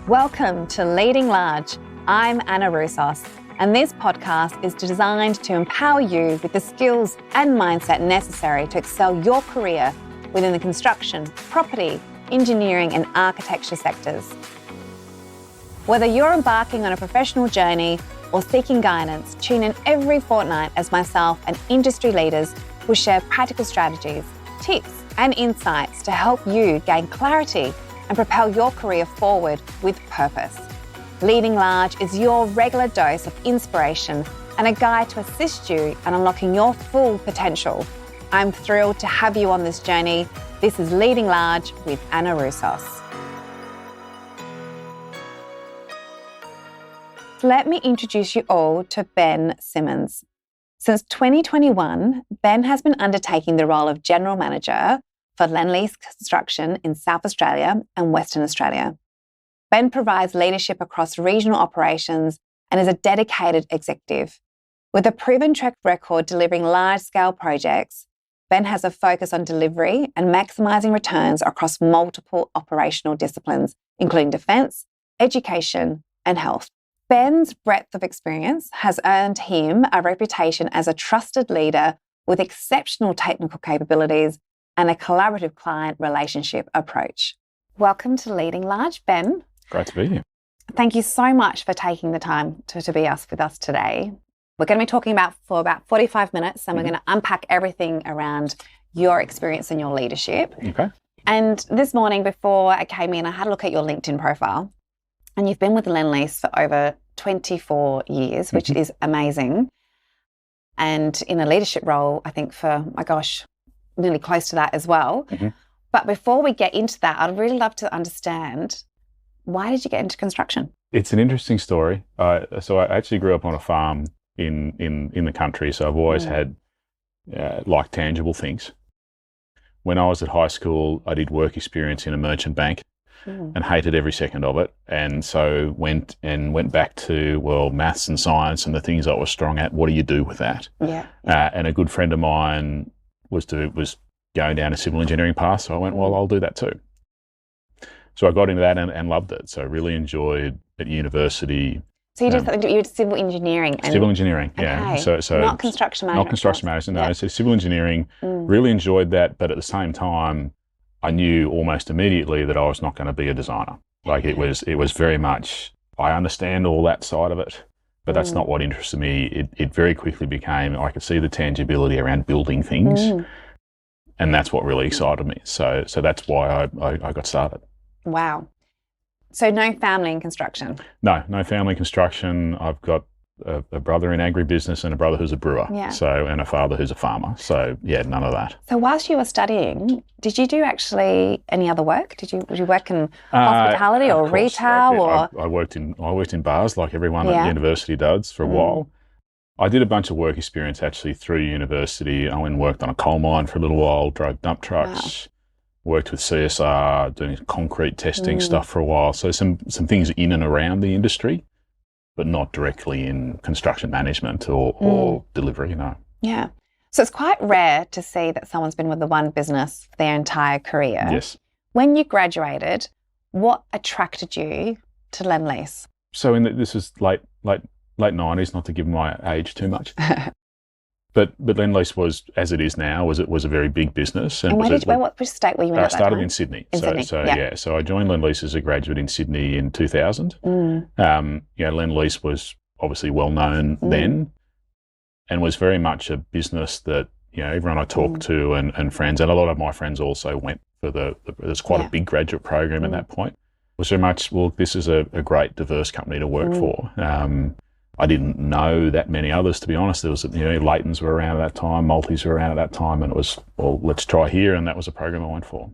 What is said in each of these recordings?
Welcome to Leading Large. I'm Anna ROUSSOS, and this podcast is designed to empower you with the skills and mindset necessary to excel your career within the construction, property, engineering and architecture sectors. Whether you're embarking on a professional journey or seeking guidance, tune in every fortnight as myself and industry leaders will share practical strategies, tips and insights to help you gain clarity and propel your career forward with purpose. Leading Large is your regular dose of inspiration and a guide to assist you in unlocking your full potential. I'm thrilled to have you on this journey. This is Leading Large with Anna ROUSSOS. Let me introduce you all to Ben Symons. Since 2021, Ben has been undertaking the role of General Manager for Lendlease Construction in South Australia and Western Australia. Ben provides leadership across regional operations and is a dedicated executive. With a proven track record delivering large-scale projects, Ben has a focus on delivery and maximising returns across multiple operational disciplines, including defence, education and health. Ben's breadth of experience has earned him a reputation as a trusted leader with exceptional technical capabilities and a collaborative client relationship approach. Welcome to Leading Large, Ben. Great to be here. Thank you so much for taking the time to be with us today. We're going to be talking for about 45 minutes and we're going to unpack everything around your experience and your leadership. Okay. And this morning before I came in, I had a look at your LinkedIn profile and you've been with Lendlease for over 24 years, which is amazing. And in a leadership role, I think for, my gosh, nearly close to that as well. But before we get into that, I'd really love to understand, why did you get into construction? It's an interesting story. So I actually grew up on a farm in the country, so I've always had like tangible things. When I was at high school, I did work experience in a merchant bank and hated every second of it. And so went back to, well, maths and science and the things I was strong at. What do you do with that? Yeah. And a good friend of mine was going down a civil engineering path. So I went, well, I'll do that too. So I got into that and loved it. So I really enjoyed at university. So you did civil engineering? Civil engineering, yeah. Okay. So not construction management? Not construction management, no. Yeah. So civil engineering, really enjoyed that. But at the same time, I knew almost immediately that I was not going to be a designer. Like it was very much, I understand all that side of it, but that's not what interested me. It very quickly became, I could see the tangibility around building things. And that's what really excited me. So that's why I got started. Wow. So no family in construction? No family in construction. I've got a brother in agribusiness and a brother who's a brewer. Yeah. So, and a father who's a farmer. So yeah, none of that. So whilst you were studying, did you do actually any other work? Did you work in hospitality or retail? I worked in bars like everyone at university does for a while. I did a bunch of work experience actually through university. I went and worked on a coal mine for a little while, drove dump trucks, worked with CSR, doing concrete testing stuff for a while. So some things in and around the industry, but not directly in construction management or delivery, you know. Yeah. So it's quite rare to see that someone's been with the one business for their entire career. Yes. When you graduated, what attracted you to Lendlease? So this is late 90s, not to give my age too much. But Lendlease was, as it is now, was a very big business. And which state were you in at that time? I started in Sydney. So I joined Lendlease as a graduate in Sydney in 2000. Lendlease was obviously well known then, and was very much a business that everyone I talked to and friends, and a lot of my friends also went for there's quite a big graduate program at that point. Was very much, well, this is a great diverse company to work for. I didn't know that many others, to be honest. There was, Leightons were around at that time, Multis were around at that time, and it was, well, let's try here, and that was a program I went for.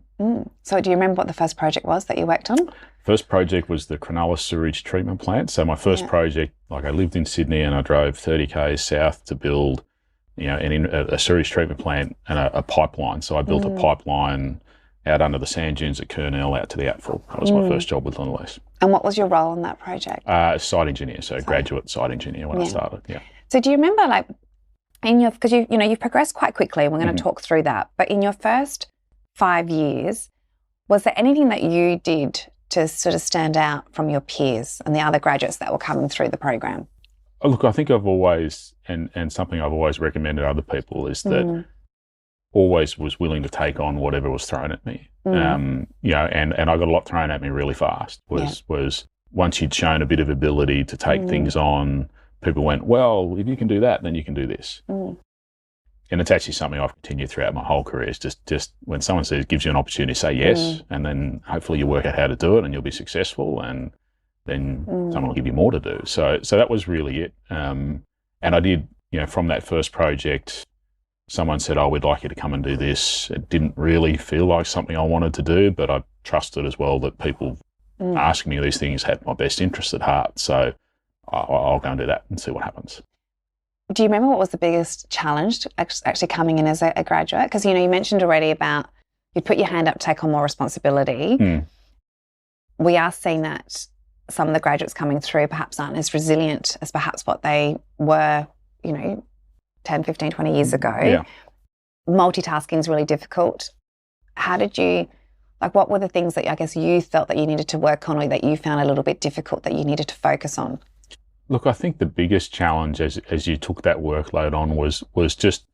So do you remember what the first project was that you worked on? First project was the Cronulla sewage treatment plant. So my first project, I lived in Sydney and I drove 30 k's south to build, a sewage treatment plant and a pipeline. So I built a pipeline out under the sand dunes at Kurnell out to the Atful. That was my first job with Lendlease. And what was your role in that project? Site engineer, graduate site engineer when I started, So do you remember, because you've progressed quite quickly, and we're going to talk through that, but in your first 5 years, was there anything that you did to sort of stand out from your peers and the other graduates that were coming through the program? Look, I think I've always, and something I've always recommended to other people is that always was willing to take on whatever was thrown at me. And I got a lot thrown at me really fast. Was once you'd shown a bit of ability to take things on, people went, well, if you can do that, then you can do this. And it's actually something I've continued throughout my whole career. Is just when someone gives you an opportunity, say yes, and then hopefully you work out how to do it and you'll be successful, and then someone will give you more to do. So that was really it. And I did, from that first project, someone said, oh, we'd like you to come and do this. It didn't really feel like something I wanted to do, but I trusted as well that people asking me these things had my best interest at heart. So I'll go and do that and see what happens. Do you remember what was the biggest challenge actually coming in as a graduate? Because, you mentioned already about you'd put your hand up to take on more responsibility. We are seeing that some of the graduates coming through perhaps aren't as resilient as perhaps what they were, 10, 15, 20 years ago. Yeah. Multitasking is really difficult. How did you, what were the things that I guess you felt that you needed to work on or that you found a little bit difficult that you needed to focus on? Look, I think the biggest challenge as you took that workload on was just,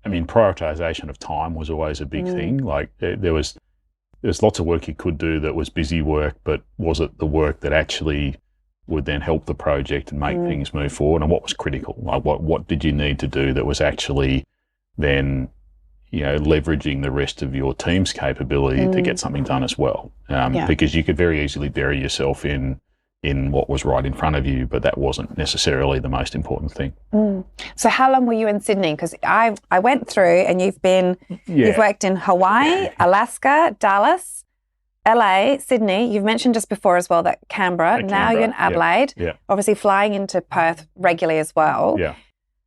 prioritisation of time was always a big thing. Like there's lots of work you could do that was busy work, but was it the work that actually would then help the project and make things move forward? And what was critical? Like what did you need to do that was actually then, leveraging the rest of your team's capability to get something done as well? Because you could very easily bury yourself in what was right in front of you, but that wasn't necessarily the most important thing. So how long were you in Sydney? Because I went through and you've worked in Hawaii, Alaska, Dallas, LA, Sydney. You've mentioned just before as well that Canberra. Now you're in Adelaide. Yeah. Obviously flying into Perth regularly as well. Yeah.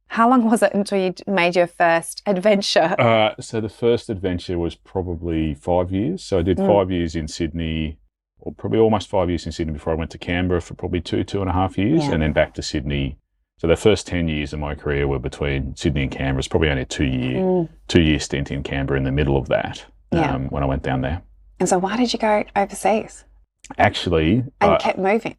How long was it until you made your first adventure? So the first adventure was probably 5 years. So I did 5 years in Sydney, or probably almost 5 years in Sydney before I went to Canberra for probably 2.5 years, and then back to Sydney. So the first 10 years of my career were between Sydney and Canberra. It's probably only a 2-year stint in Canberra in the middle of that when I went down there. And so why did you go overseas? Actually... And kept moving.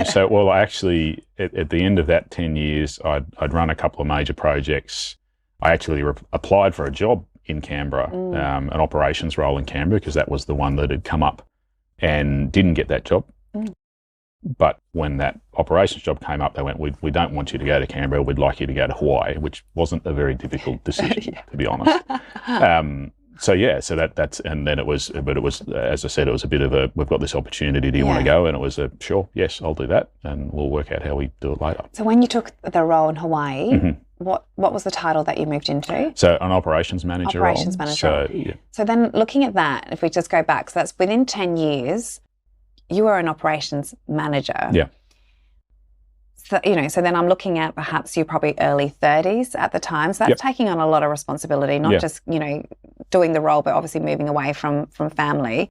So, well, actually, at the end of that 10 years, I'd run a couple of major projects. I actually applied for a job in Canberra, an operations role in Canberra, because that was the one that had come up, and didn't get that job. But when that operations job came up, they went, we don't want you to go to Canberra, we'd like you to go to Hawaii, which wasn't a very difficult decision, to be honest. So that's, and then it was, as I said, it was a bit of a, we've got this opportunity, do you want to go? And it was a, sure, yes, I'll do that, and we'll work out how we do it later. So when you took the role in Hawaii, what was the title that you moved into? So an operations manager role. So then looking at that, if we just go back, so that's within 10 years, you were an operations manager. Yeah. So, so then I'm looking at perhaps you're probably early 30s at the time. So that's taking on a lot of responsibility, not just, doing the role, but obviously moving away from family.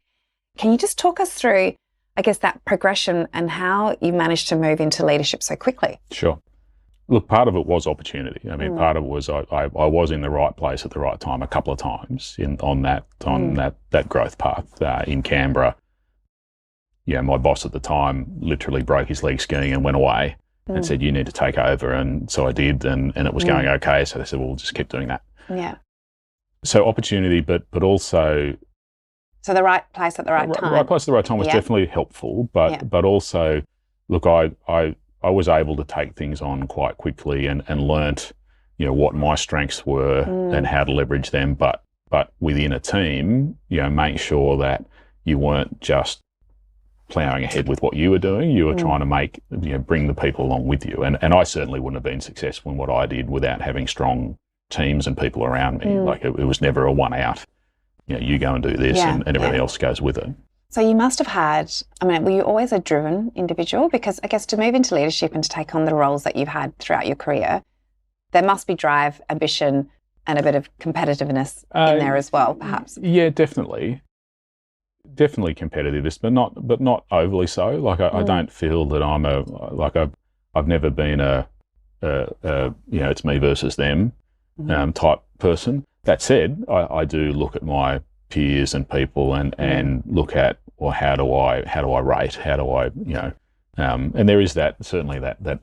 Can you just talk us through, I guess, that progression and how you managed to move into leadership so quickly? Sure. Look, part of it was opportunity. Part of it was I was in the right place at the right time a couple of times on that growth path in Canberra. Yeah, my boss at the time literally broke his leg skiing and went away and said, you need to take over. And so I did, and it was going okay. So they said, well, we'll just keep doing that. Yeah. So opportunity, but also... So the right place at the right time. Right place at the right time was definitely helpful, but also, look, I was able to take things on quite quickly and learnt, what my strengths were and how to leverage them, but within a team, make sure that you weren't just ploughing ahead with what you were doing. You were trying to bring the people along with you. And I certainly wouldn't have been successful in what I did without having strong teams and people around me. Like it was never a one out, you go and do this and everything else goes with it. So you must have had, were you always a driven individual? Because I guess to move into leadership and to take on the roles that you've had throughout your career, there must be drive, ambition, and a bit of competitiveness in there as well, perhaps. Yeah, definitely. Definitely competitiveness, but not overly so. Like I don't feel that I'm I've never been a it's me versus them type person. That said, I do look at my peers and people and look at or how do I rate? How do I, and there is certainly that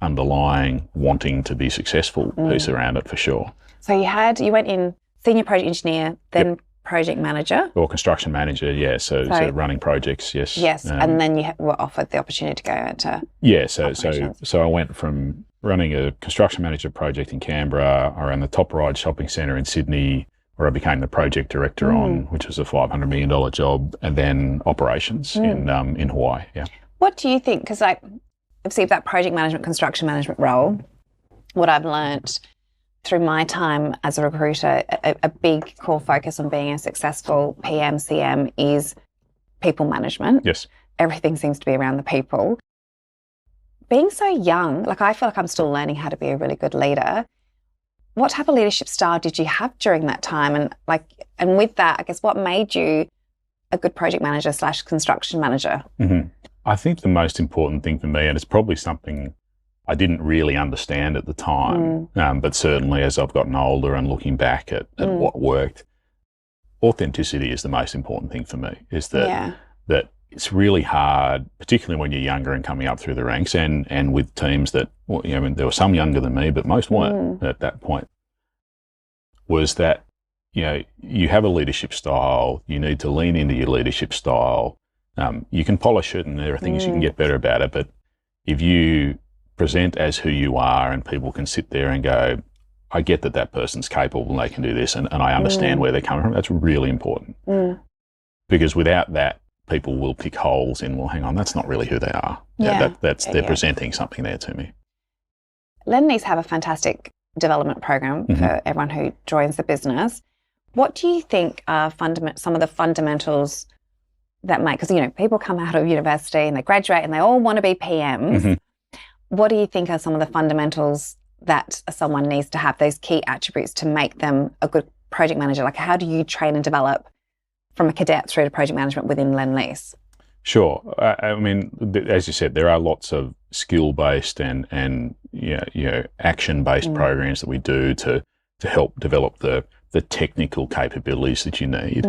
underlying wanting to be successful piece around it for sure. So you went in senior project engineer, then project manager? Or construction manager, yeah. So running projects, yes. Yes, and then you were offered the opportunity to go into so I went from running a construction manager project in Canberra. I ran the Top Ride shopping centre in Sydney, where I became the project director on, which was a $500 million job, and then operations in Hawaii, yeah. What do you think? Because obviously that project management, construction management role, what I've learnt through my time as a recruiter, a big core focus on being a successful PM, CM is people management. Yes. Everything seems to be around the people. Being so young, I feel like I'm still learning how to be a really good leader. What type of leadership style did you have during that time? And with that, I guess, what made you a good project manager / construction manager? Mm-hmm. I think the most important thing for me, and it's probably something I didn't really understand at the time, but certainly as I've gotten older and looking back at what worked, authenticity is the most important thing for me, is that it's really hard, particularly when you're younger and coming up through the ranks and with teams that, there were some younger than me, but most weren't at that point, was that, you have a leadership style, you need to lean into your leadership style. You can polish it and there are things you can get better about it, but if you present as who you are and people can sit there and go, I get that person's capable and they can do this and I understand where they're coming from, that's really important. Because without that, people will pick holes in, well, hang on, that's not really who they are. They're presenting something there to me. Lendlease have a fantastic development program for everyone who joins the business. What do you think are some of the fundamentals that make, because, people come out of university and they graduate and they all want to be PMs. What do you think are some of the fundamentals that someone needs to have, those key attributes to make them a good project manager? How do you train and develop from a cadet through to project management within Lendlease? Sure. As you said, there are lots of skill-based and action-based programs that we do to help develop the technical capabilities that you need.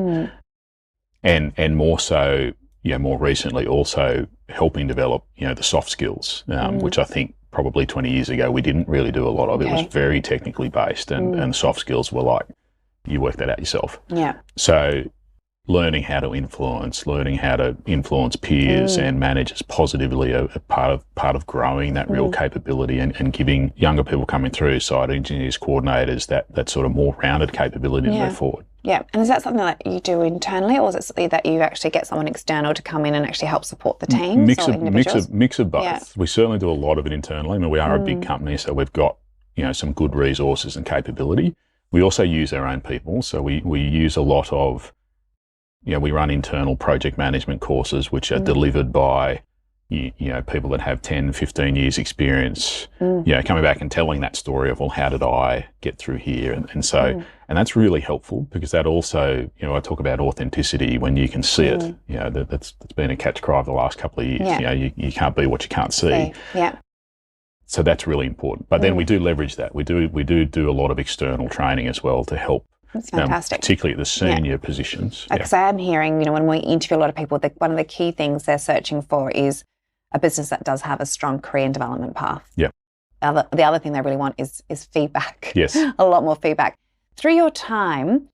And more so, more recently also helping develop, the soft skills, which I think probably 20 years ago we didn't really do a lot of. It was very technically based and soft skills were like, you work that out yourself. Yeah. So learning how to influence peers and managers positively a part of growing that real capability and giving younger people coming through, site engineers, coordinators, that sort of more rounded capability to move forward. Yeah. And is that something that you do internally, or is it something that you actually get someone external to come in and actually help support the teams? Mix of both. Yeah. We certainly do a lot of it internally. We are a big company, so we've got, some good resources and capability. We also use our own people. So we use a lot of, we run internal project management courses, which are delivered by, people that have 10, 15 years experience, coming back and telling that story of, well, how did I get through here? And so, and that's really helpful because that also, I talk about authenticity when you can see it. That's been a catch cry of the last couple of years. You can't be what you can't see. Yeah. So that's really important. But then we do leverage that. We do a lot of external training as well to help. That's fantastic. Particularly at the senior positions. Because I am hearing, when we interview a lot of people, one of the key things they're searching for is a business that does have a strong career and development path. Yeah. The other thing they really want is feedback. Yes. A lot more feedback. Through your time,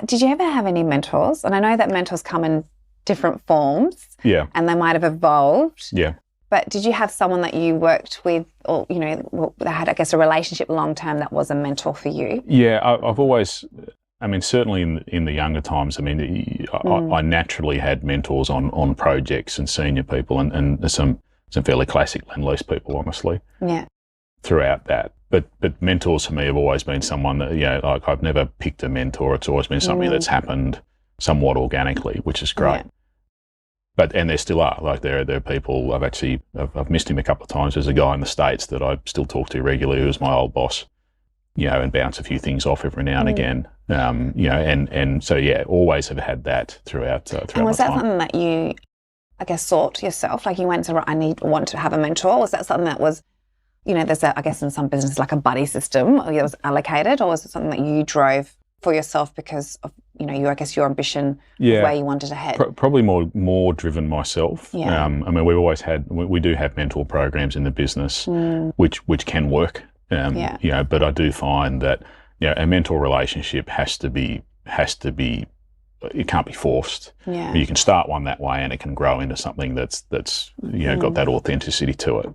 did you ever have any mentors? And I know that mentors come in different forms. Yeah. And they might have evolved. Yeah. But did you have someone that you worked with or, that had, I guess, a relationship long-term that was a mentor for you? Yeah, I've always, certainly in the younger times, I naturally had mentors on projects and senior people and some fairly classic Lendlease people, honestly. Yeah. Throughout that. But mentors for me have always been someone that, I've never picked a mentor. It's always been something that's happened somewhat organically, which is great. Yeah. And there still are, there are people, I've missed him a couple of times. There's a guy in the States that I still talk to regularly who's my old boss, and bounce a few things off every now and again. And so, always have had that throughout my time. And was that something that you, I guess, sought yourself? You went to, want to have a mentor? Was that something that was, there's I guess in some businesses like a buddy system that was allocated, or was it something that you drove for yourself because of, I guess your ambition of where you wanted to head? Probably more driven myself. Yeah. I mean, we've always we do have mentor programs in the business, which can work. But I do find that a mentor relationship has to be. It can't be forced. Yeah. You can start one that way, and it can grow into something that's got that authenticity to it.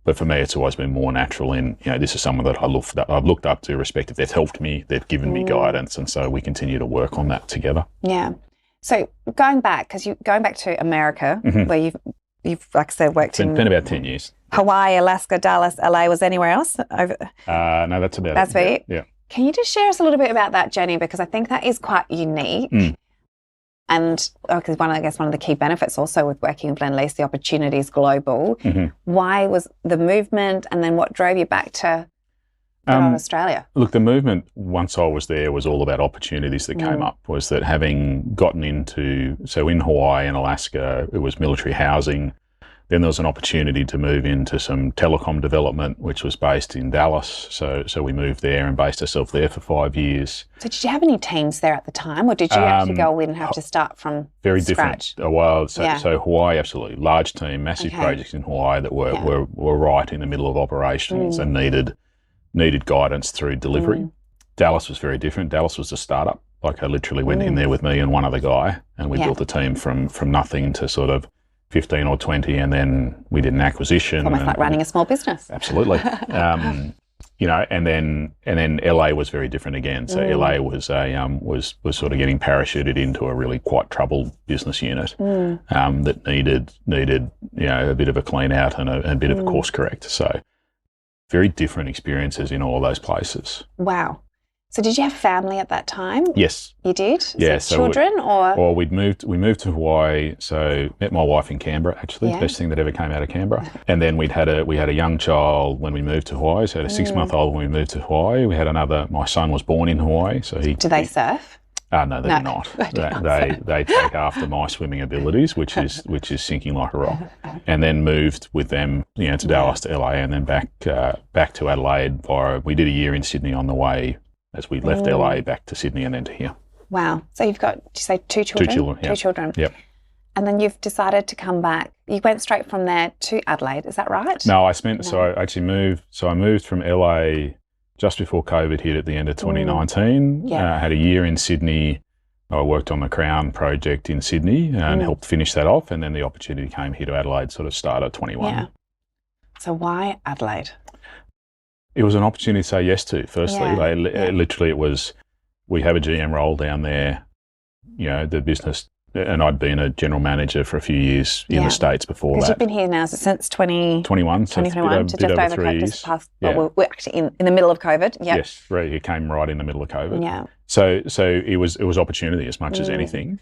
But for me, it's always been more natural in, this is someone that I've looked up to, respected. They've helped me, they've given me guidance, and so we continue to work on that together. Yeah. So going back to America, where you've like I said, worked in... Been about 10 years. Hawaii, Alaska, Dallas, LA. Was anywhere else? No, that's about it. That's it? Yeah. Can you just share us a little bit about that journey? Because I think that is quite unique. And because one of the key benefits also with working with Lendlease, the opportunity is global. Why was the movement, and then what drove you back to Australia? Look, the movement, once I was there, was all about opportunities that came up. Was that having gotten into, so in Hawaii and Alaska, it was military housing. Then there was an opportunity to move into some telecom development, which was based in Dallas. So we moved there and based ourselves there for 5 years. So did you have any teams there at the time, or did you actually go in and have to start from very scratch? Different. So Hawaii, absolutely. Large team, massive projects in Hawaii that were right in the middle of operations and needed guidance through delivery. Dallas was very different. Dallas was a startup. Like I literally went in there with me and one other guy, and we built a team from nothing to sort of 15 or 20, and then we did an acquisition. Almost like running a small business. Absolutely. And then LA was very different again. So LA was was sort of getting parachuted into a really quite troubled business unit that needed a bit of a clean out and a bit of a course correct. So very different experiences in all of those places. Wow. So did you have family at that time? Yes. You did? Yeah. So children or? Well, we moved to Hawaii. So met my wife in Canberra, actually, best thing that ever came out of Canberra. And then we had a young child when we moved to Hawaii. So had a 6-month-old when we moved to Hawaii. We had my son was born in Hawaii. So Do they surf? No, they do not. They take after my swimming abilities, which is sinking like a rock. And then moved with them, to Dallas, to LA, and then back to Adelaide. We did a year in Sydney on the way as we left LA back to Sydney and then to here. Wow. So you've got, did you say 2 children? 2 children, yeah. 2 children. Yep. And then you've decided to come back. You went straight from there to Adelaide, is that right? No, so I actually moved. So I moved from LA just before COVID hit at the end of 2019. I had a year in Sydney. I worked on the Crown project in Sydney and helped finish that off. And then the opportunity came here to Adelaide, sort of start at 21. Yeah. So why Adelaide? It was an opportunity to say yes to, firstly. Literally, it was, we have a GM role down there, the business, and I'd been a general manager for a few years in the States before that. Because you've been here now since 2021, so 2021, so just over 3 years. Well, we're actually in the middle of COVID. Yep. Yes, it came right in the middle of COVID. Yeah. So it was opportunity as much as anything.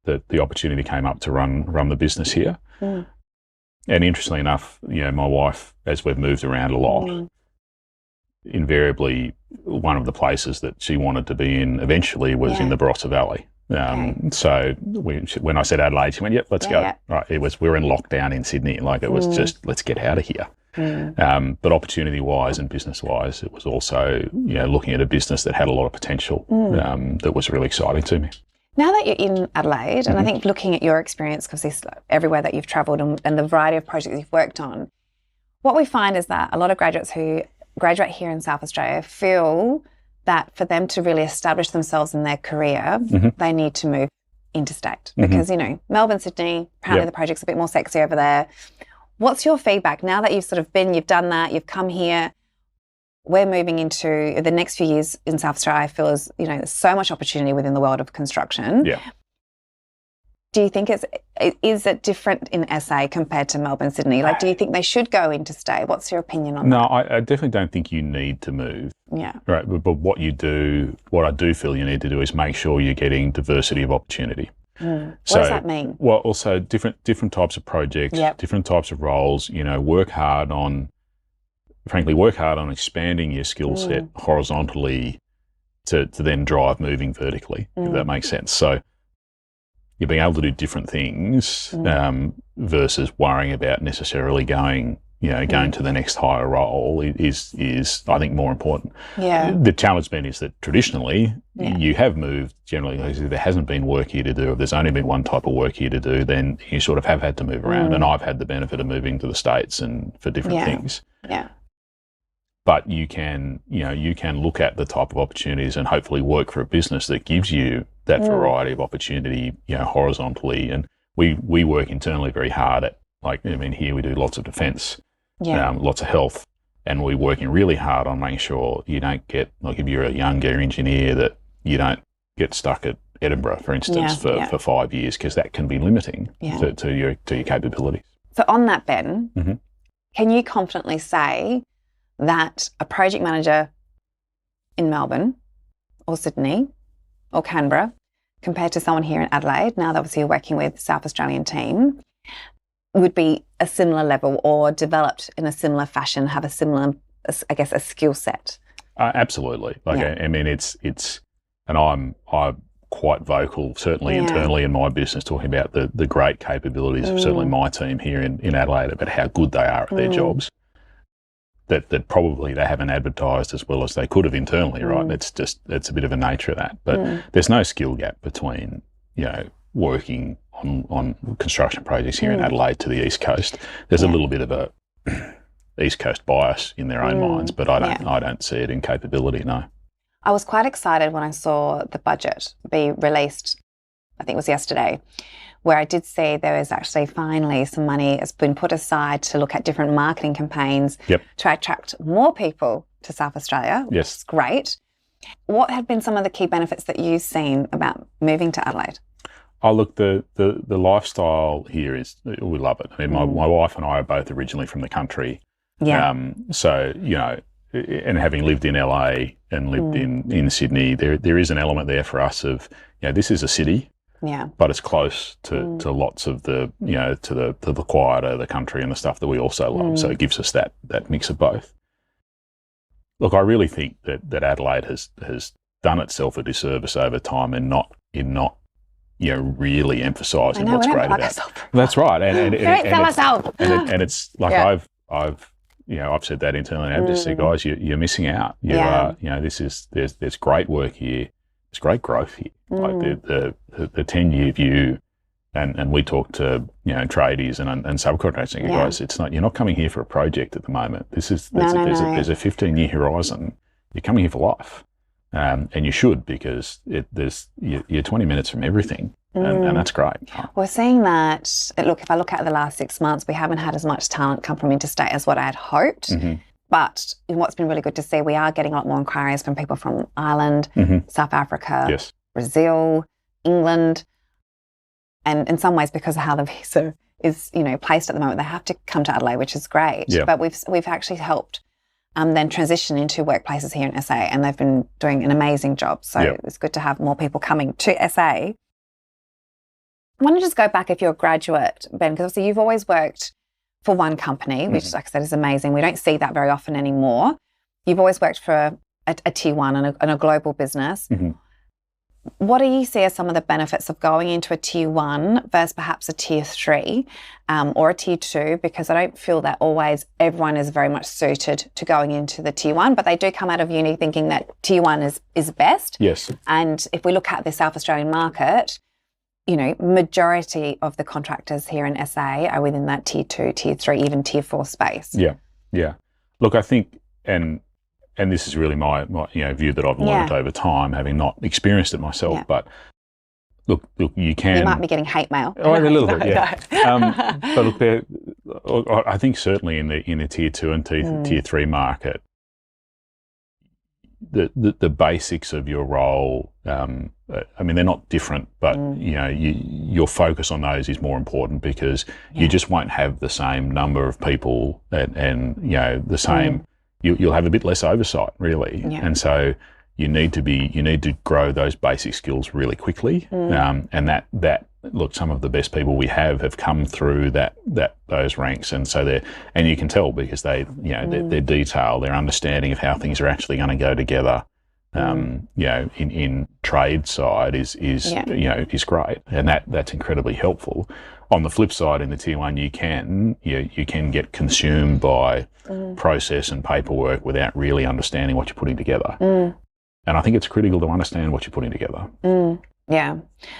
That the opportunity came up to run the business here. And interestingly enough, my wife, as we've moved around a lot, invariably one of the places that she wanted to be in eventually was in the Barossa Valley. So when I said Adelaide, she went, "Yep, let's go." Yeah. Right, we were in lockdown in Sydney, it was just let's get out of here. But opportunity-wise and business-wise, it was also looking at a business that had a lot of potential that was really exciting to me. Now that you're in Adelaide, and I think looking at your experience, because everywhere that you've travelled and the variety of projects you've worked on, what we find is that a lot of graduates who graduate here in South Australia feel that for them to really establish themselves in their career, they need to move interstate because, Melbourne, Sydney, apparently the project's a bit more sexy over there. What's your feedback now that you've sort of you've done that, you've come here, we're moving into the next few years in South Australia, I feel as, there's so much opportunity within the world of construction. Yeah. Do you think is it different in SA compared to Melbourne, Sydney? Do you think they should go interstate? What's your opinion on that? No, I definitely don't think you need to move. Yeah. Right. But what I do feel you need to do is make sure you're getting diversity of opportunity. What does that mean? Well, also different types of projects, different types of roles, work hard on expanding your skill set horizontally to then drive moving vertically, if that makes sense. So you're being able to do different things versus worrying about necessarily going going to the next higher role is I think more important. Yeah. The challenge then is that traditionally you have moved generally. There hasn't been work here to do. If there's only been one type of work here to do, then you sort of have had to move around. And I've had the benefit of moving to the States and for different things. Yeah. But you can look at the type of opportunities and hopefully work for a business that gives you that variety of opportunity, horizontally. And we work internally very hard at, here we do lots of defence. Lots of health, and we're working really hard on making sure you don't get, if you're a younger engineer, that you don't get stuck at Edinburgh, for instance, for 5 years, because that can be limiting to your capabilities. So on that, Ben, can you confidently say that a project manager in Melbourne or Sydney or Canberra, compared to someone here in Adelaide, now that obviously you're working with South Australian team, would be a similar level or developed in a similar fashion, have a similar, I guess, a skill set? Absolutely. It's, and I'm quite vocal, certainly internally in my business, talking about the great capabilities of certainly my team here in Adelaide, about how good they are at their jobs. That probably they haven't advertised as well as they could have internally, right? It's a bit of a nature of that. But there's no skill gap between, working on construction projects here in Adelaide to the East Coast. There's a little bit of a East Coast bias in their own minds, but I don't see it in capability, no. I was quite excited when I saw the budget be released, I think it was yesterday, where I did see there was actually finally some money has been put aside to look at different marketing campaigns to attract more people to South Australia, which is great. What have been some of the key benefits that you've seen about moving to Adelaide? Oh, look, the lifestyle here is, we love it. I mean, my wife and I are both originally from the country. Yeah. So, and having lived in LA and lived in Sydney, there is an element there for us of, this is a city, but it's close to lots of the, to the quieter, the country and the stuff that we also love. So it gives us that mix of both. Look, I really think that Adelaide has done itself a disservice over time in not really emphasising what's great about it. That's right, and it's like I've said that internally. I've just said, guys, you're missing out. You are, there's great work here. There's great growth here. Like the 10-year view, and we talk to tradies and subcontractors. And guys, it's not, you're not coming here for a project at the moment. There's a 15-year horizon. You're coming here for life. And you should, because you're 20 minutes from everything, and that's great. We're seeing that, look, if I look at the last 6 months, we haven't had as much talent come from interstate as what I had hoped. But what's been really good to see, we are getting a lot more inquiries from people from Ireland, South Africa, Brazil, England, and in some ways, because of how the visa is, placed at the moment, they have to come to Adelaide, which is great. But we've actually helped then transition into workplaces here in SA, and they've been doing an amazing job. So it's good to have more people coming to SA. I want to just go back, if you're a graduate, Ben, because obviously you've always worked for one company, which, like I said, is amazing. We don't see that very often anymore. You've always worked for a tier one and a global business. What do you see as some of the benefits of going into a tier one versus perhaps a tier three or a tier two? Because I don't feel that always everyone is very much suited to going into the tier one, but they do come out of uni thinking that tier one is best. Yes. And if we look at the South Australian market, majority of the contractors here in SA are within that tier two, tier three, even tier four space. Yeah. Look, I think, and this is really my view that I've learned over time, having not experienced it myself. But look, you can. You might be getting hate mail. Oh, a little bit, yeah. But look, I think certainly in the tier two and tier three market, the basics of your role, they're not different, but your focus on those is more important, because you just won't have the same number of people and the same. You'll have a bit less oversight, really, and so you need to grow those basic skills really quickly. And that look, some of the best people we have come through those ranks, and so and you can tell, because their detail, their understanding of how things are actually going to go together, in trade side is great, and that's incredibly helpful. On the flip side, in the tier one, you can get consumed by process and paperwork without really understanding what you're putting together. And I think it's critical to understand what you're putting together. Yeah.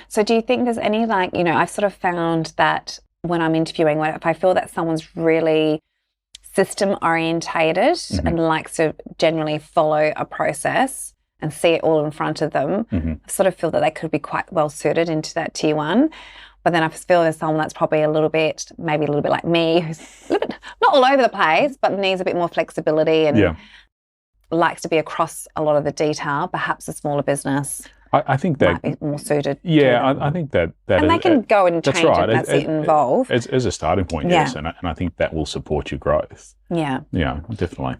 So do you think there's any, I've sort of found that when I'm interviewing, if I feel that someone's really system orientated and likes to generally follow a process and see it all in front of them, I sort of feel that they could be quite well suited into that tier one. But then I feel there's someone that's probably maybe a little bit like me, who's a little bit, not all over the place, but needs a bit more flexibility and likes to be across a lot of the detail. Perhaps a smaller business I think that might be more suited. Yeah, I think that and they can go and change it. That's it, involved. As a starting point, yes, and I think that will support your growth. Yeah, definitely.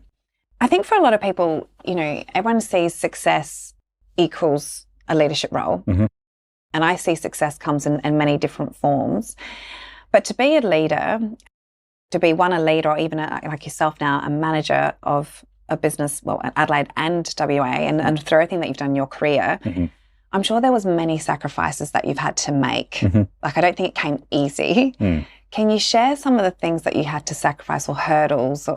I think for a lot of people, everyone sees success equals a leadership role. And I see success comes in many different forms. But to be a leader, to be a leader or even like yourself now, a manager of a business, well, at Adelaide and WA, and through everything that you've done in your career, I'm sure there was many sacrifices that you've had to make. Like, I don't think it came easy. Can you share some of the things that you had to sacrifice or hurdles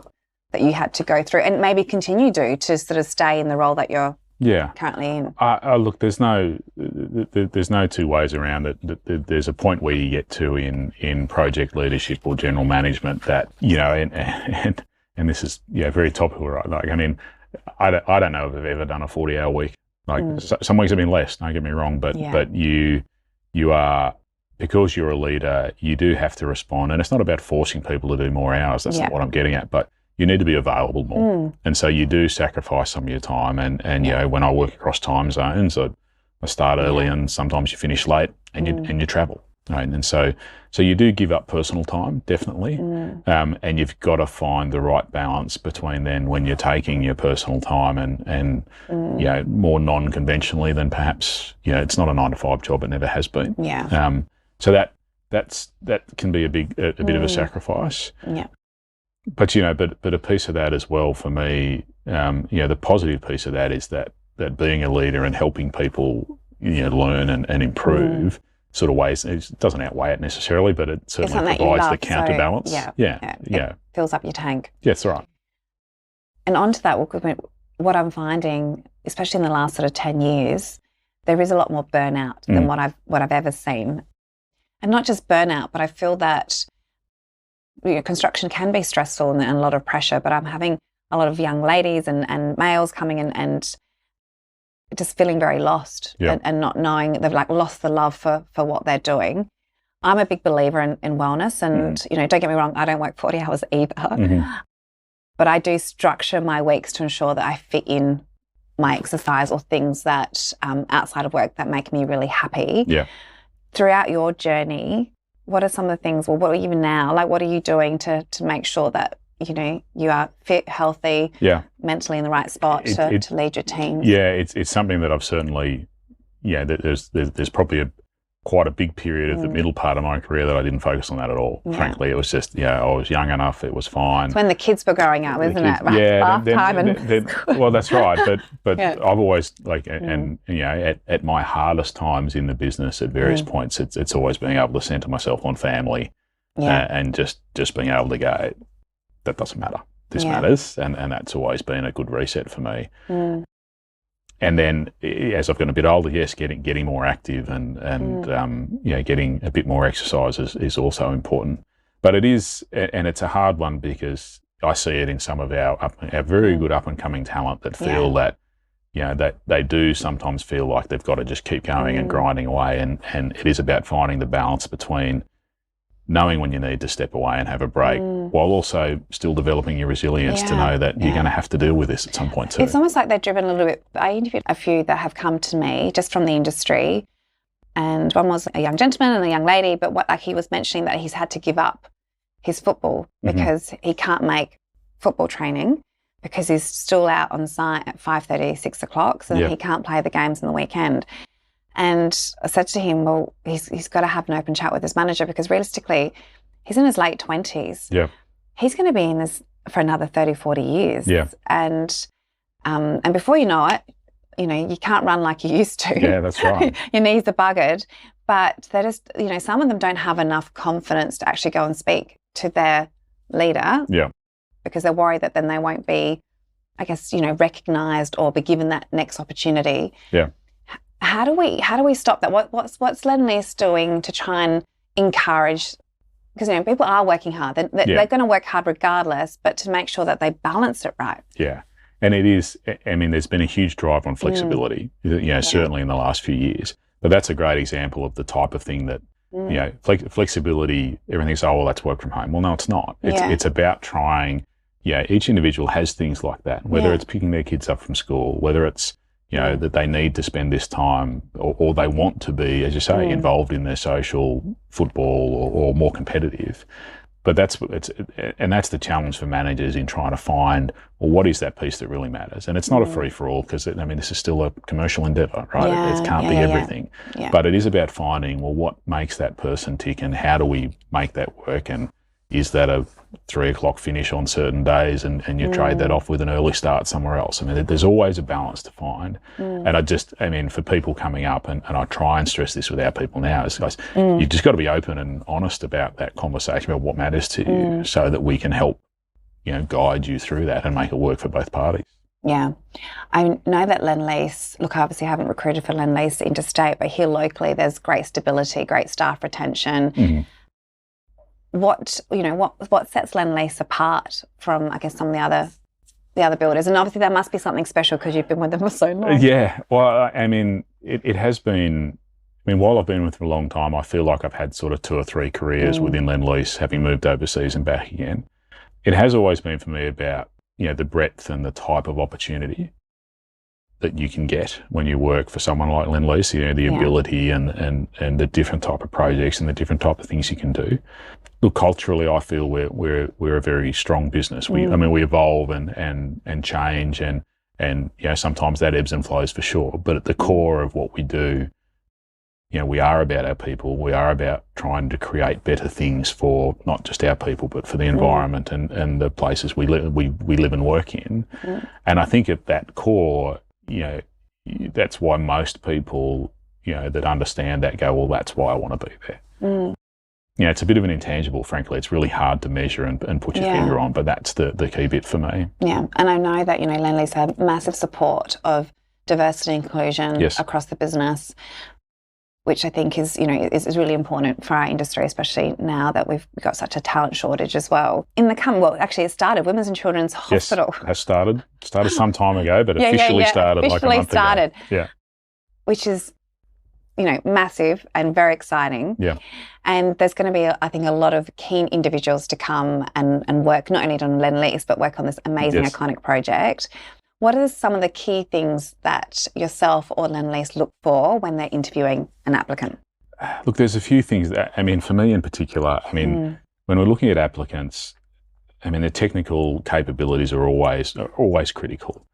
that you had to go through and maybe continue to sort of stay in the role that you're currently in? Look, there's no two ways around it. There's a point where you get to in project leadership or general management that, and this is very topical, right? Like, I mean, I don't know if I've ever done a 40-hour week. Like some weeks have been less, don't get me wrong, but you are, because you're a leader, you do have to respond, and it's not about forcing people to do more hours. That's not what I'm getting at, but you need to be available more. And so you do sacrifice some of your time. And when I work across time zones, I start early and sometimes you finish late and you travel. Right? And so you do give up personal time, definitely. And you've got to find the right balance between then when you're taking your personal time and more non-conventionally than perhaps, it's not a 9-to-5 job, it never has been. So that can be a bit of a sacrifice. But a piece of that as well for me, the positive piece of that is that being a leader and helping people, learn and improve sort of ways, it doesn't outweigh it necessarily, but it certainly provides the counterbalance. It fills up your tank. Yeah, that's right. And onto that, what I'm finding, especially in the last sort of 10 years, there is a lot more burnout than what I've ever seen. And not just burnout, but I feel that construction can be stressful and a lot of pressure, but I'm having a lot of young ladies and males coming in and just feeling very lost and not knowing, they've lost the love for what they're doing. I'm a big believer in wellness and, don't get me wrong, I don't work 40 hours either, but I do structure my weeks to ensure that I fit in my exercise or things that outside of work that make me really happy. Throughout your journey, what are some of the things, or what even now, what are you doing to make sure that, you are fit, healthy, mentally in the right spot to lead your team? It's something that I've certainly, there's probably quite a big period of the middle part of my career that I didn't focus on that at all. Frankly, it was just, I was young enough, it was fine. It's when the kids were growing up, isn't it? Bath time well, that's right. But I've always at my hardest times in the business at various points, it's always being able to center myself on family and just being able to go, that doesn't matter. This matters. And that's always been a good reset for me. And then as I've gotten a bit older, yes, getting more active and getting a bit more exercise is also important. But it is, and it's a hard one because I see it in some of our very good up and coming talent that feel that, that they do sometimes feel like they've got to just keep going and grinding away. And it is about finding the balance between knowing when you need to step away and have a break, while also still developing your resilience to know that you're going to have to deal with this at some point too. It's almost like they're driven a little bit. I interviewed a few that have come to me just from the industry, and one was a young gentleman and a young lady, but he was mentioning that he's had to give up his football because he can't make football training because he's still out on site at 5:30, 6 o'clock, so he can't play the games on the weekend. And I said to him, well, he's got to have an open chat with his manager because realistically, he's in his late 20s. He's going to be in this for another 30, 40 years. And before you know it, you can't run like you used to. Yeah, that's right. Your knees are buggered. But they're just, some of them don't have enough confidence to actually go and speak to their leader. Yeah. Because they're worried that then they won't be, I guess, recognised or be given that next opportunity. Yeah. How do we stop that? What's Lendlease doing to try and encourage? Because people are working hard. They're going to work hard regardless, but to make sure that they balance it right. Yeah. And it is, there's been a huge drive on flexibility, certainly in the last few years. But that's a great example of the type of thing that, flexibility, everything says, oh, well, that's work from home. Well, no, it's not. It's about trying, each individual has things like that, whether it's picking their kids up from school, whether it's, that they need to spend this time or they want to be, as you say, involved in their social football or more competitive. But that's the challenge for managers in trying to find, well, what is that piece that really matters? And it's not a free-for-all because, this is still a commercial endeavour, right? It can't be everything. Yeah. But it is about finding, well, what makes that person tick and how do we make that work? And is that a 3 o'clock finish on certain days and you trade that off with an early start somewhere else? There's always a balance to find. And for people coming up, and I try and stress this with our people now, is guys, you've just got to be open and honest about that conversation about what matters to you so that we can help, guide you through that and make it work for both parties. Yeah. I know that Lendlease, look, obviously I haven't recruited for Lendlease interstate, but here locally there's great stability, great staff retention. What sets Lendlease apart from, I guess, some of the other builders? And obviously there must be something special because you've been with them for so long. Yeah. Well, it has been, while I've been with them a long time, I feel like I've had sort of 2 or 3 careers within Lendlease, having moved overseas and back again. It has always been for me about, the breadth and the type of opportunity that you can get when you work for someone like Lendlease, the ability and the different type of projects and the different type of things you can do. Look, culturally, I feel we're a very strong business. We evolve and change and sometimes that ebbs and flows for sure. But at the core of what we do, we are about our people. We are about trying to create better things for not just our people, but for the environment and the places we live and work in. And I think at that core, that's why most people, that understand that go, well, that's why I want to be there. It's a bit of an intangible, frankly. It's really hard to measure and put your finger on, but that's the key bit for me. Yeah, and I know that, Lendlease have massive support of diversity and inclusion across the business, which I think is really important for our industry, especially now that we've got such a talent shortage as well. Actually it started, Women's and Children's Hospital. Yes, has started some time ago, but officially started like a month ago. Yeah. Which is, massive and very exciting. Yeah. And there's going to be, I think, a lot of keen individuals to come and work, not only on Lendlease, but work on this amazing, iconic project. What are some of the key things that yourself or Lendlease look for when they're interviewing an applicant? Look, there's a few things that, for me in particular, when we're looking at applicants, their technical capabilities are always critical.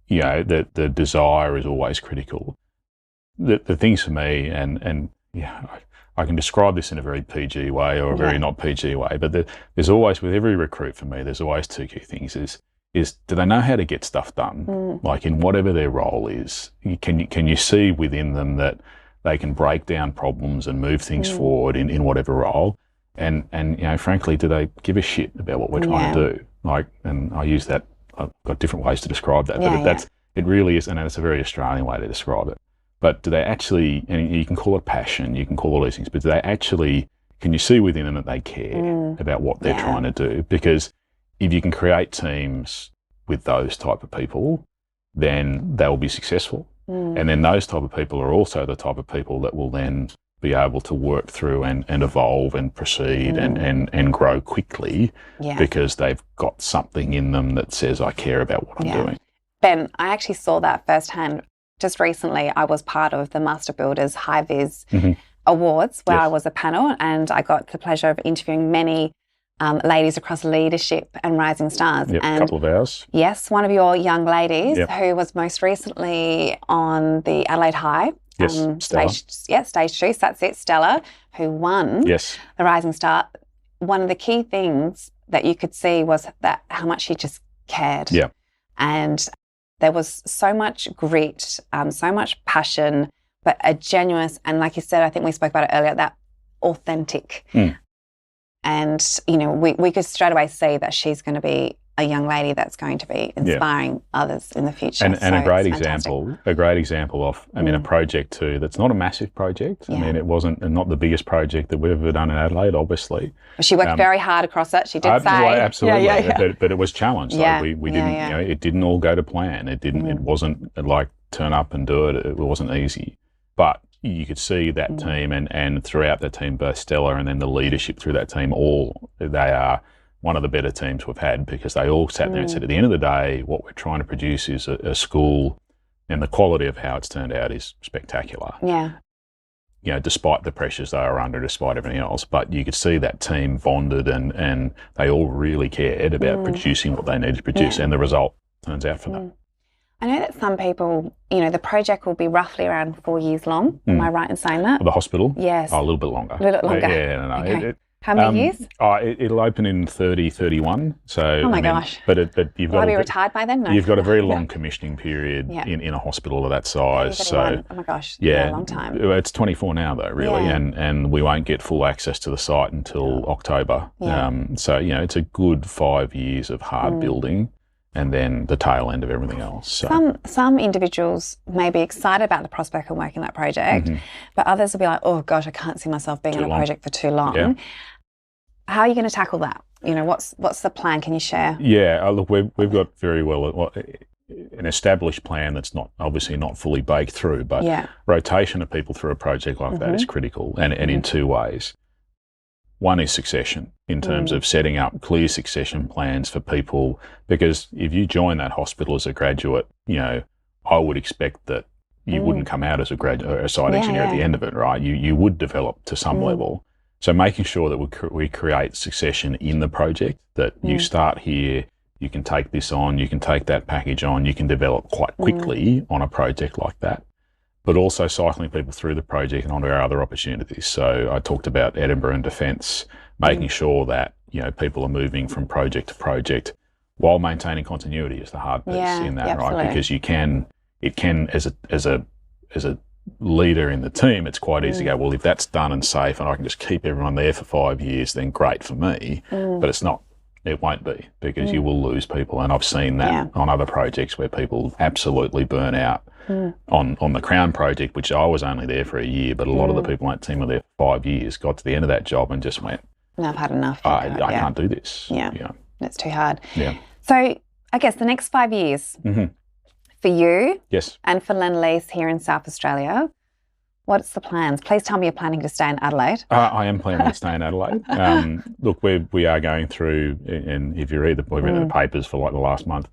The desire is always critical. The things for me, I can describe this in a very PG way or a very not PG way, but there's always, with every recruit for me, there's always 2 key things is do they know how to get stuff done? Like in whatever their role is, can you see within them that they can break down problems and move things forward in whatever role? And frankly, do they give a shit about what we're trying to do? And I use that, I've got different ways to describe that, but it really is, and it's a very Australian way to describe it. But do they actually, and you can call it passion, you can call all these things, but do they actually, can you see within them that they care about what they're trying to do? Because if you can create teams with those type of people, then they'll be successful. And then those type of people are also the type of people that will then be able to work through and evolve and proceed and grow quickly because they've got something in them that says, I care about what I'm doing. Ben, I actually saw that firsthand. Just recently, I was part of the Master Builders High Vis Awards where I was a panel, and I got the pleasure of interviewing many ladies across leadership and rising stars. And a couple of ours. Yes, one of your young ladies who was most recently on the Adelaide High. Stella. Stage 2, that's it, Stella, who won the Rising Star. One of the key things that you could see was that how much she just cared. Yeah. And There was so much grit, so much passion, but a genuine, and like you said, I think we spoke about it earlier, that authentic. And, you know, we could straight away see that she's going to be a young lady that's going to be inspiring others in the future. And a great example of, I mean, a project too, that's not a massive project. I mean, it wasn't, not the biggest project that we've ever done in Adelaide, obviously. She worked very hard across it, she did say. Absolutely, but it was challenged. Like we didn't, you know, it didn't all go to plan. It didn't, it wasn't like turn up and do it. It wasn't easy. But you could see that team and throughout that team, both Stella and then the leadership through that team, they are one of the better teams we've had, because they all sat there and said, at the end of the day, what we're trying to produce is a school, and the quality of how it's turned out is spectacular. Yeah. You know, despite the pressures they were under, despite everything else, but you could see that team bonded and they all really cared about producing what they needed to produce, and the result turns out for them. I know that some people, you know, the project will be roughly around 4 years long. Am I right in saying that? The hospital? Yes. Oh, a little bit longer. A little bit longer. Yeah, no. Okay. How many years? It'll open in 31. So, oh my gosh. But you've got Will I be retired by then? No. You've got a very long commissioning period in a hospital of that size. So, oh my gosh, a long time. It's 24 now though, really, and we won't get full access to the site until October. So, you know, it's a good 5 years of hard building, and then the tail end of everything else. So. Some individuals may be excited about the prospect of working that project, but others will be like, oh gosh, I can't see myself being on a project for too long. Yeah. How are you going to tackle that? You know, what's the plan? Can you share? Yeah, look, we've got very well an established plan that's obviously not fully baked through, but rotation of people through a project like that is critical, and in two ways. One is succession, in terms of setting up clear succession plans for people, because if you join that hospital as a graduate, you know, I would expect that you wouldn't come out as a site engineer at the end of it, right? You would develop to some level. So making sure that we create succession in the project, that you start here, you can take this on, you can take that package on, you can develop quite quickly on a project like that. But also cycling people through the project and onto our other opportunities. So I talked about Edinburgh and defence, making sure that, you know, people are moving from project to project while maintaining continuity is the hard piece in that, right? Because it can as a leader in the team, it's quite easy to go, well, if that's done and safe and I can just keep everyone there for 5 years, then great for me. But it's not. It won't be, because you will lose people. And I've seen that on other projects where people absolutely burn out. On the Crown project, which I was only there for a year, but a lot of the people on that team were there for 5 years, got to the end of that job and just went, no, I've had enough. I can't do this. Yeah. That's too hard. Yeah. So I guess the next 5 years for you and for Lendlease here in South Australia, what's the plans? Please tell me you're planning to stay in Adelaide. I am planning to stay in Adelaide. Look, we are going through, and if you read the papers for like the last month,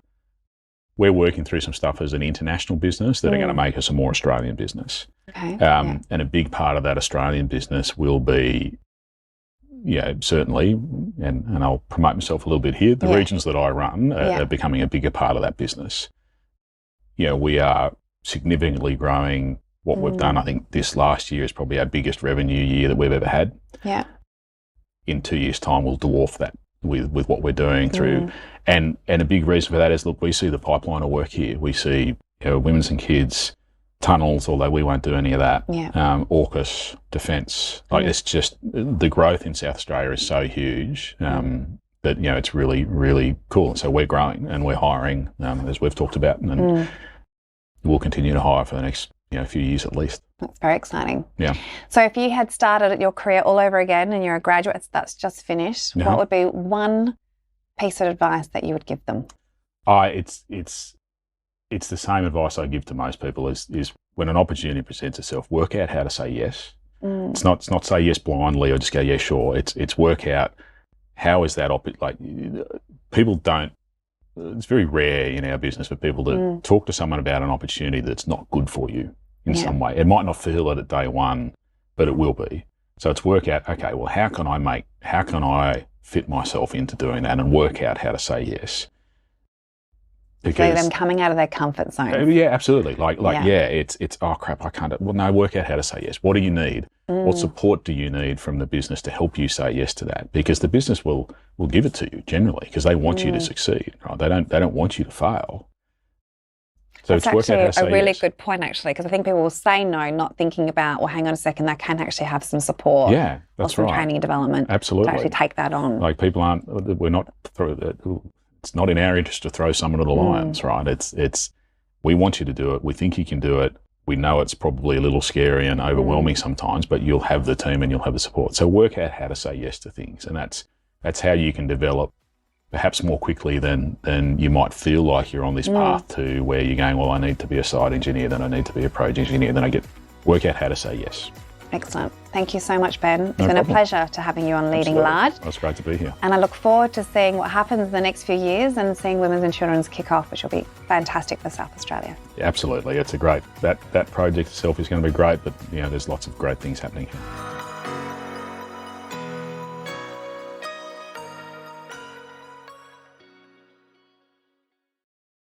we're working through some stuff as an international business that are going to make us a more Australian business. Okay. And a big part of that Australian business will be, certainly, and I'll promote myself a little bit here, the regions that I run are becoming a bigger part of that business. You know, we are significantly growing what we've done. I think this last year is probably our biggest revenue year that we've ever had. Yeah. In 2 years' time, we'll dwarf that with what we're doing through. And a big reason for that is, look, we see the pipeline of work here. We see women's and kids, tunnels, although we won't do any of that, AUKUS, defence. Like it's just, the growth in South Australia is so huge that, it's really, really cool. So we're growing and we're hiring, as we've talked about, and we'll continue to hire for the next few years at least. That's very exciting. Yeah. So if you had started your career all over again and you're a graduate that's just finished, what would be one piece of advice that you would give them? It's the same advice I give to most people is when an opportunity presents itself, work out how to say yes. It's not say yes blindly or just go, yeah, sure. It's work out how is that, people don't, it's very rare in our business for people to talk to someone about an opportunity that's not good for you in some way. It might not feel it at day one, but it will be. So it's work out, okay, well, how can I fit myself into doing that and work out how to say yes? Because them coming out of their comfort zone. Yeah, absolutely. It's oh crap, I can't. Well, no, work out how to say yes. What do you need? What support do you need from the business to help you say yes to that? Because the business will give it to you generally because they want you to succeed. Right? They don't want you to fail. So That's it's work out how to actually say a really yes. good point, actually, because I think people will say no, not thinking about, well, hang on a second, they can actually have some support. Yeah, or that's some right. training and development Absolutely. to actually take that on. Like people aren't, we're not, it's not in our interest to throw someone to the lions, right? It's, we want you to do it. We think you can do it. We know it's probably a little scary and overwhelming sometimes, but you'll have the team and you'll have the support. So work out how to say yes to things. And that's how you can develop perhaps more quickly than you might feel like you're on this path to where you're going, well, I need to be a site engineer, then I need to be a project engineer, then work out how to say yes. Excellent. Thank you so much, Ben. It's No been problem. a pleasure to having you on Leading Absolutely. Large. It's great to be here. And I look forward to seeing what happens in the next few years and seeing Women's and Children's kick off, which will be fantastic for South Australia. Absolutely. It's a great, that project itself is going to be great, but there's lots of great things happening here.